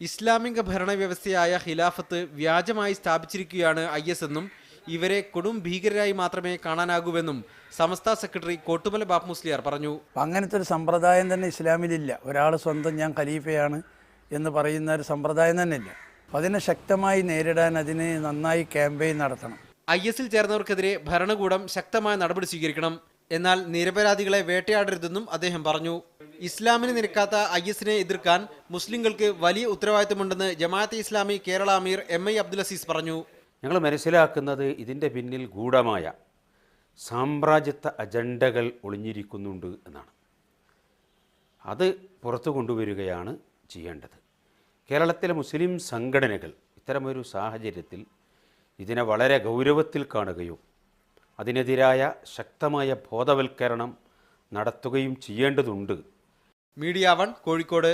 ഇസ്ലാമിക ഭരണവ്യവസ്ഥയായ ഖിലാഫത്ത് വ്യാജമായി സ്ഥാപിച്ചിരിക്കുകയാണ് IS എന്നും ഇവരെ കൊടും ഭീകരരായി മാത്രമേ കാണാനാകൂവെന്നും സമസ്ത സെക്രട്ടറി കോട്ടുമല ബാപ്പ് മുസ്ലിയാർ പറഞ്ഞു. അങ്ങനത്തെ ഒരു സമ്പ്രദായം തന്നെ ഇസ്ലാമിലില്ല. ഒരാൾ സ്വന്തം ഞാൻ ഖലീഫയാണ് എന്ന് പറയുന്ന ഒരു സമ്പ്രദായം തന്നെ ഇല്ല. അതിനെ ശക്തമായി നേരിടാൻ അതിന് നന്നായി ക്യാമ്പയിൻ നടത്തണം. ISൽ ചേർന്നവർക്കെതിരെ ഭരണകൂടം ശക്തമായ നടപടി സ്വീകരിക്കണം. എന്നാൽ നിരപരാധികളെ വേട്ടയാടരുതെന്നും അദ്ദേഹം പറഞ്ഞു. ഇസ്ലാമിന് നിരക്കാത്ത ISനെ എതിർക്കാൻ മുസ്ലിങ്ങൾക്ക് വലിയ ഉത്തരവാദിത്തമുണ്ടെന്ന് ജമാഅത്തെ ഇസ്ലാമി കേരള അമീർ MI അബ്ദുൽ അസീസ് പറഞ്ഞു. ഞങ്ങൾ മനസ്സിലാക്കുന്നത് ഇതിൻ്റെ പിന്നിൽ ഗൂഢമായ സാമ്രാജ്യത്വ അജണ്ടകൾ ഒളിഞ്ഞിരിക്കുന്നുണ്ട് എന്നാണ്. അത് പുറത്തു കൊണ്ടുവരികയാണ് ചെയ്യേണ്ടത്. കേരളത്തിലെ മുസ്ലിം സംഘടനകൾ ഇത്തരമൊരു സാഹചര്യത്തിൽ ഇതിനെ വളരെ ഗൗരവത്തിൽ കാണുകയും അതിനെതിരായ ശക്തമായ ബോധവൽക്കരണം നടത്തുകയും ചെയ്യേണ്ടതുണ്ട്. മീഡിയ 1 കോഴിക്കോട്.